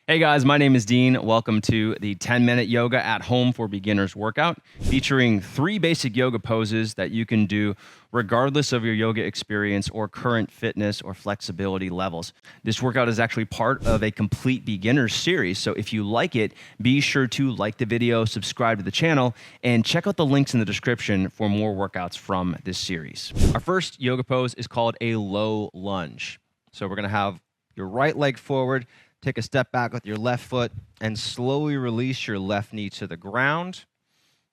Hey guys, my name is Dean. Welcome to the 10-minute yoga at home for beginners workout, featuring 3 basic yoga poses that you can do regardless of your yoga experience or current fitness or flexibility levels. This workout is actually part of a complete beginners series, so if you like it, be sure to like the video, subscribe to the channel, and check out the links in the description for more workouts from this series. Our first yoga pose is called a low lunge. So we're going to have your right leg forward. Take a step back with your left foot and slowly release your left knee to the ground.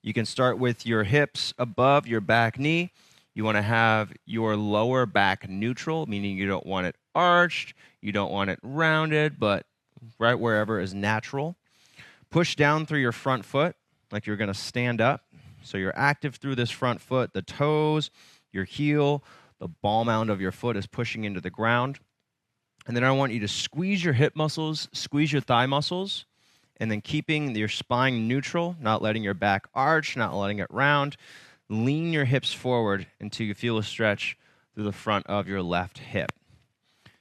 You can start with your hips above your back knee. You want to have your lower back neutral, meaning you don't want it arched, you don't want it rounded, but right wherever is natural. Push down through your front foot like you're going to stand up. So you're active through this front foot, the toes, your heel, the ball mound of your foot is pushing into the ground. And then I want you to squeeze your hip muscles, squeeze your thigh muscles, and then keeping your spine neutral, not letting your back arch, not letting it round. Lean your hips forward until you feel a stretch through the front of your left hip.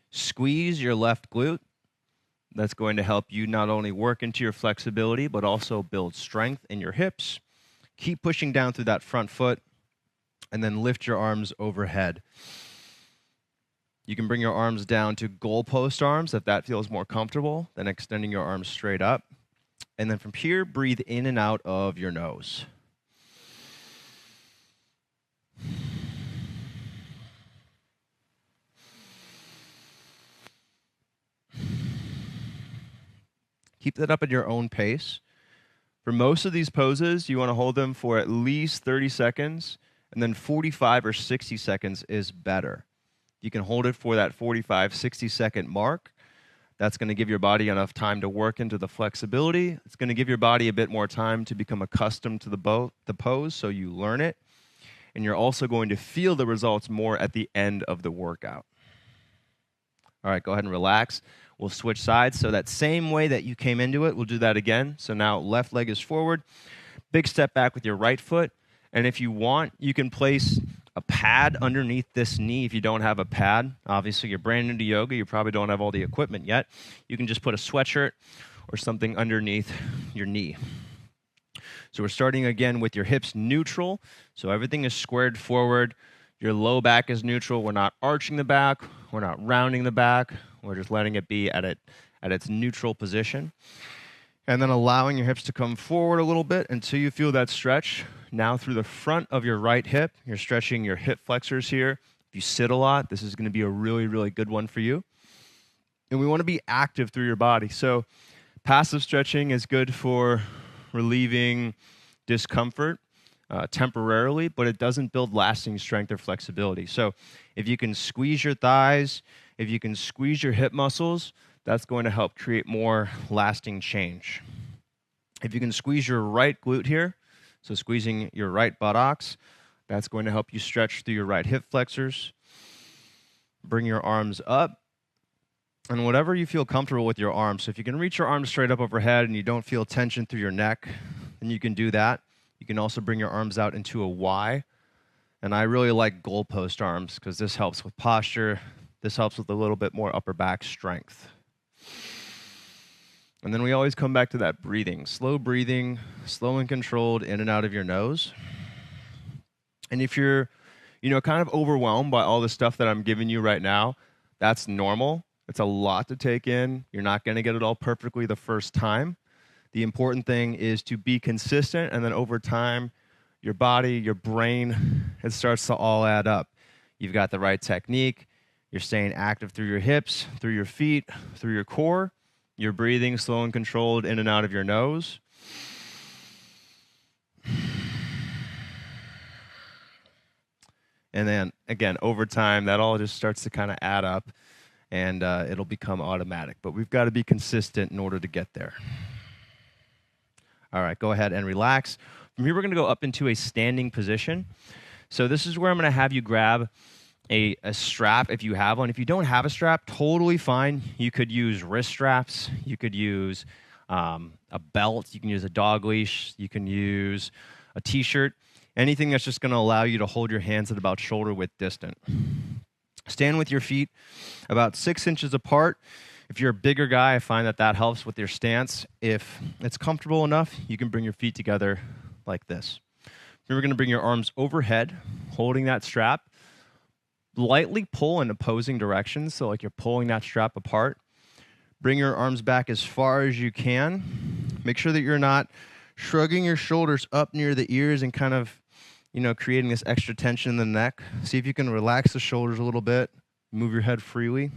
Squeeze your left glute. That's going to help you not only work into your flexibility, but also build strength in your hips. Keep pushing down through that front foot, and then lift your arms overhead. You can bring your arms down to goalpost arms if that feels more comfortable than extending your arms straight up. And then from here, breathe in and out of your nose. Keep that up at your own pace. For most of these poses, you want to hold them for at least 30 seconds, and then 45 or 60 seconds is better. You can hold it for that 45, 60-second mark. That's going to give your body enough time to work into the flexibility. It's going to give your body a bit more time to become accustomed to the pose, so you learn it. And you're also going to feel the results more at the end of the workout. All right, go ahead and relax. We'll switch sides. So that same way that you came into it, we'll do that again. So now left leg is forward. Big step back with your right foot. And if you want, you can place a pad underneath this knee if you don't have a pad. Obviously, you're brand new to yoga. You probably don't have all the equipment yet. You can just put a sweatshirt or something underneath your knee. So we're starting again with your hips neutral. So everything is squared forward. Your low back is neutral. We're not arching the back. We're not rounding the back. We're just letting it be at its neutral position. And then allowing your hips to come forward a little bit until you feel that stretch. Now through the front of your right hip, you're stretching your hip flexors here. If you sit a lot, this is going to be a really, really good one for you. And we want to be active through your body. So passive stretching is good for relieving discomfort temporarily, but it doesn't build lasting strength or flexibility. So if you can squeeze your thighs, if you can squeeze your hip muscles, that's going to help create more lasting change. If you can squeeze your right glute here, so squeezing your right buttocks, that's going to help you stretch through your right hip flexors. Bring your arms up, and whatever you feel comfortable with your arms. So if you can reach your arms straight up overhead and you don't feel tension through your neck, then you can do that. You can also bring your arms out into a Y. And I really like goalpost arms because this helps with posture. This helps with a little bit more upper back strength. And then we always come back to that breathing, slow and controlled in and out of your nose. And if you're, kind of overwhelmed by all the stuff that I'm giving you right now, that's normal. It's a lot to take in. You're not going to get it all perfectly the first time. The important thing is to be consistent, and then over time, your body, your brain, it starts to all add up. You've got the right technique. You're staying active through your hips, through your feet, through your core. You're breathing slow and controlled in and out of your nose. And then, again, over time, that all just starts to kind of add up, and it'll become automatic. But we've got to be consistent in order to get there. All right, go ahead and relax. From here, we're going to go up into a standing position. So this is where I'm going to have you grab a strap if you have one. If you don't have a strap, totally fine. You could use wrist straps. You could use a belt. You can use a dog leash. You can use a T-shirt. Anything that's just going to allow you to hold your hands at about shoulder width distant. Stand with your feet about 6 inches apart If you're a bigger guy, I find that helps with your stance. If it's comfortable enough, you can bring your feet together like this. Then we're going to bring your arms overhead, holding that strap. Lightly pull in opposing directions, so like you're pulling that strap apart. Bring your arms back as far as you can. Make sure that you're not shrugging your shoulders up near the ears and kind of, creating this extra tension in the neck. See if you can relax the shoulders a little bit. Move your head freely.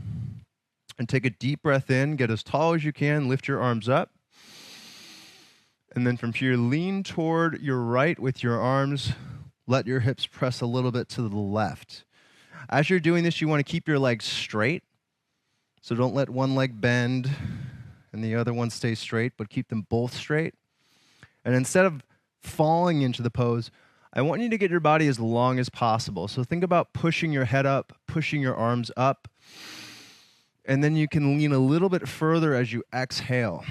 And take a deep breath in. Get as tall as you can. Lift your arms up. And then from here, lean toward your right with your arms. Let your hips press a little bit to the left. As you're doing this, you want to keep your legs straight. So don't let one leg bend and the other one stay straight, but keep them both straight. And instead of falling into the pose, I want you to get your body as long as possible. So think about pushing your head up, pushing your arms up, and then you can lean a little bit further as you exhale.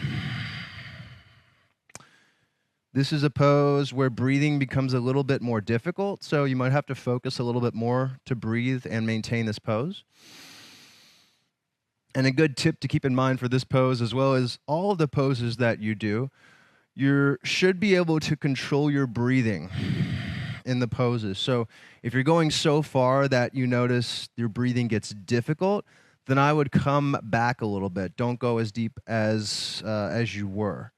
This is a pose where breathing becomes a little bit more difficult, so you might have to focus a little bit more to breathe and maintain this pose. And a good tip to keep in mind for this pose, as well as all of the poses that you do, you should be able to control your breathing in the poses. So if you're going so far that you notice your breathing gets difficult, then I would come back a little bit. Don't go as deep as you were.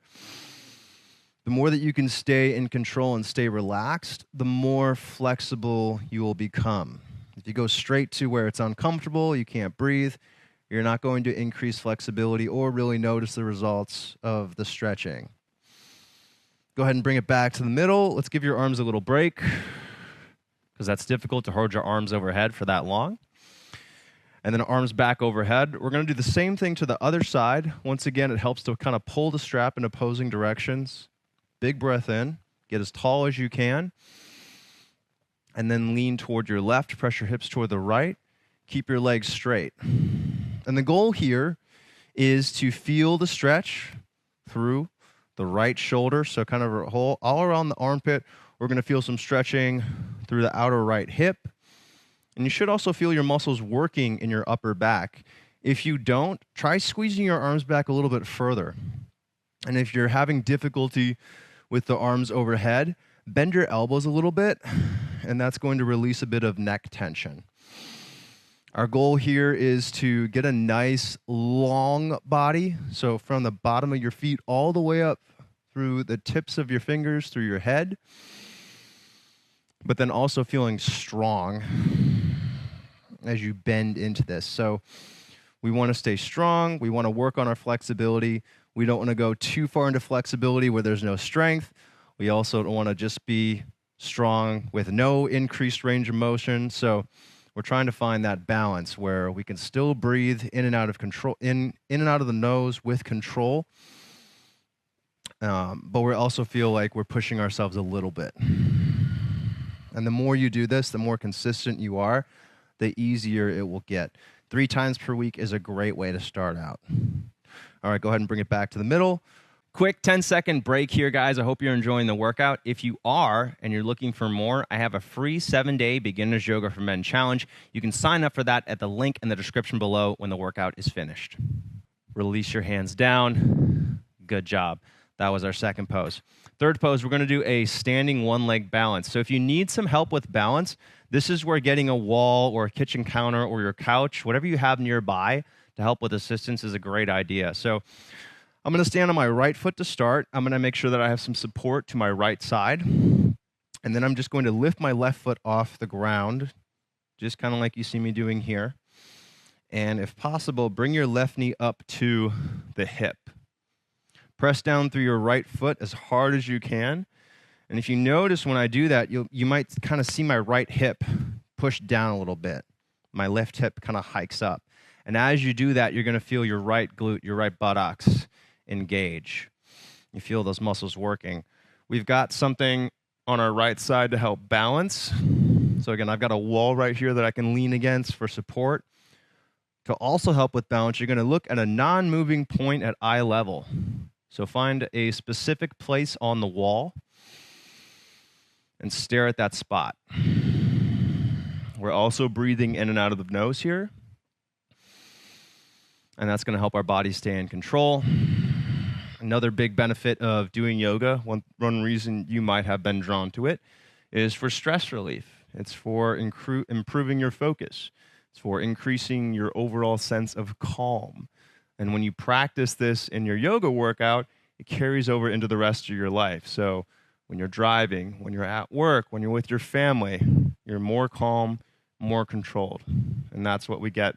The more that you can stay in control and stay relaxed, the more flexible you will become. If you go straight to where it's uncomfortable, you can't breathe, you're not going to increase flexibility or really notice the results of the stretching. Go ahead and bring it back to the middle. Let's give your arms a little break, because that's difficult to hold your arms overhead for that long. And then arms back overhead. We're going to do the same thing to the other side. Once again, it helps to kind of pull the strap in opposing directions. Big breath in. Get as tall as you can. And then lean toward your left. Press your hips toward the right. Keep your legs straight. And the goal here is to feel the stretch through the right shoulder. So kind of all around the armpit. We're going to feel some stretching through the outer right hip. And you should also feel your muscles working in your upper back. If you don't, try squeezing your arms back a little bit further. And if you're having difficulty with the arms overhead, bend your elbows a little bit, and that's going to release a bit of neck tension. Our goal here is to get a nice long body, so from the bottom of your feet all the way up through the tips of your fingers, through your head, but then also feeling strong as you bend into this. So we want to stay strong. We want to work on our flexibility. We don't want to go too far into flexibility where there's no strength. We also don't want to just be strong with no increased range of motion. So we're trying to find that balance where we can still breathe in and out of control, in and out of the nose with control, but we also feel like we're pushing ourselves a little bit. And the more you do this, the more consistent you are, the easier it will get. 3 times per week is a great way to start out. All right, go ahead and bring it back to the middle. Quick 10-second break here, guys. I hope you're enjoying the workout. If you are and you're looking for more, I have a free 7-day Beginner's Yoga for Men challenge. You can sign up for that at the link in the description below when the workout is finished. Release your hands down. Good job. That was our second pose. Third pose, we're going to do a standing one-leg balance. So if you need some help with balance, this is where getting a wall or a kitchen counter or your couch, whatever you have nearby to help with assistance is a great idea. So I'm going to stand on my right foot to start. I'm going to make sure that I have some support to my right side. And then I'm just going to lift my left foot off the ground, just kind of like you see me doing here. And if possible, bring your left knee up to the hip. Press down through your right foot as hard as you can. And if you notice when I do that, you might kind of see my right hip push down a little bit. My left hip kind of hikes up. And as you do that, you're going to feel your right glute, your right buttocks engage. You feel those muscles working. We've got something on our right side to help balance. So again, I've got a wall right here that I can lean against for support. To also help with balance, you're going to look at a non-moving point at eye level. So find a specific place on the wall and stare at that spot. We're also breathing in and out of the nose here. and that's going to help our body stay in control. Another big benefit of doing yoga, one reason you might have been drawn to it, is for stress relief. It's for improving your focus. It's for increasing your overall sense of calm. And when you practice this in your yoga workout, it carries over into the rest of your life. So when you're driving, when you're at work, when you're with your family, you're more calm, more controlled. And that's what we get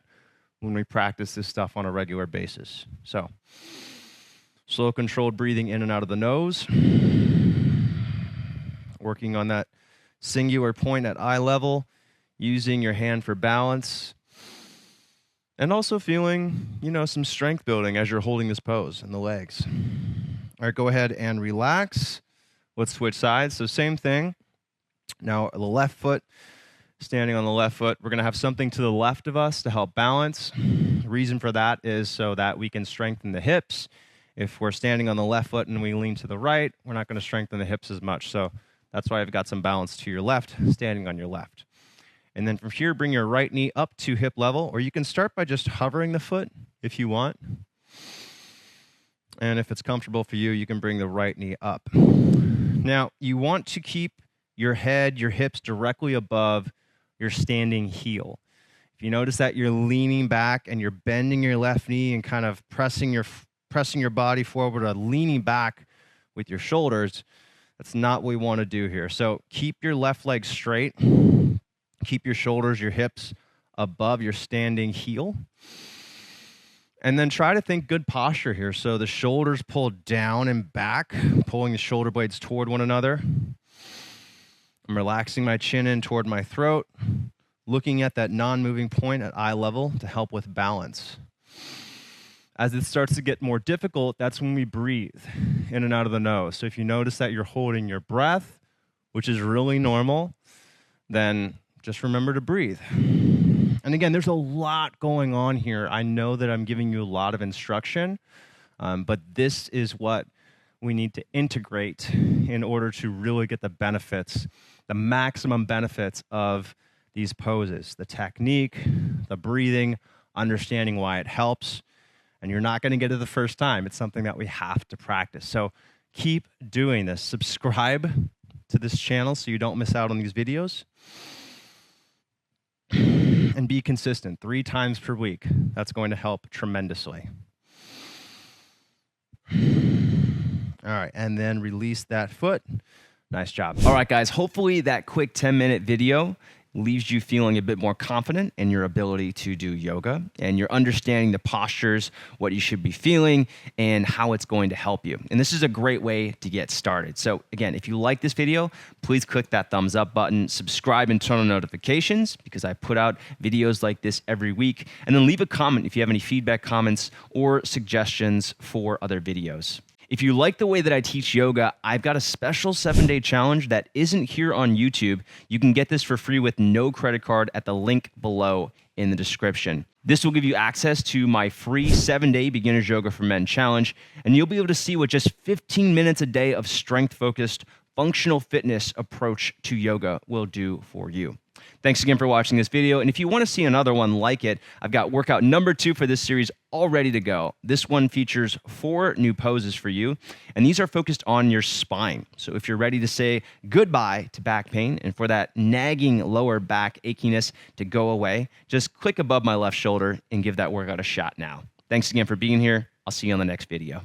when we practice this stuff on a regular basis. So slow, controlled breathing in and out of the nose. Working on that singular point at eye level, using your hand for balance. And also feeling, some strength building as you're holding this pose in the legs. All right, go ahead and relax. Let's switch sides. So same thing. Now the left foot, standing on the left foot, we're going to have something to the left of us to help balance. The reason for that is so that we can strengthen the hips. If we're standing on the left foot and we lean to the right, we're not going to strengthen the hips as much. So that's why I've got some balance to your left, standing on your left. And then from here, bring your right knee up to hip level, or you can start by just hovering the foot if you want. And if it's comfortable for you, you can bring the right knee up. Now, you want to keep your head, your hips directly above your standing heel. If you notice that you're leaning back and you're bending your left knee and kind of pressing your body forward or leaning back with your shoulders, that's not what we want to do here. So keep your left leg straight. Keep your shoulders, your hips above your standing heel. And then try to think good posture here. So the shoulders pull down and back, pulling the shoulder blades toward one another. I'm relaxing my chin in toward my throat, looking at that non-moving point at eye level to help with balance. As it starts to get more difficult, that's when we breathe in and out of the nose. So if you notice that you're holding your breath, which is really normal, then just remember to breathe. And again, there's a lot going on here. I know that I'm giving you a lot of instruction, but this is what we need to integrate in order to really get the benefits, the maximum benefits of these poses, the technique, the breathing, understanding why it helps. And you're not going to get it the first time. It's something that we have to practice. So keep doing this. Subscribe to this channel so you don't miss out on these videos. And be consistent 3 times per week. That's going to help tremendously. All right, and then release that foot. Nice job. All right, guys, hopefully that quick 10-minute video leaves you feeling a bit more confident in your ability to do yoga, and you're understanding the postures, what you should be feeling, and how it's going to help you. And this is a great way to get started. So again, if you like this video, please click that thumbs up button, subscribe and turn on notifications because I put out videos like this every week, and then leave a comment if you have any feedback, comments, or suggestions for other videos. If you like the way that I teach yoga, I've got a special 7-day challenge that isn't here on YouTube. You can get this for free with no credit card at the link below in the description. This will give you access to my free 7-day Beginner's Yoga for Men challenge, and you'll be able to see what just 15 minutes a day of strength-focused, functional fitness approach to yoga will do for you. Thanks again for watching this video, and if you want to see another one like it, I've got workout number 2 for this series all ready to go. This one features 4 new poses for you, and these are focused on your spine. So if you're ready to say goodbye to back pain and for that nagging lower back achiness to go away, just click above my left shoulder and give that workout a shot now. Thanks again for being here. I'll see you on the next video.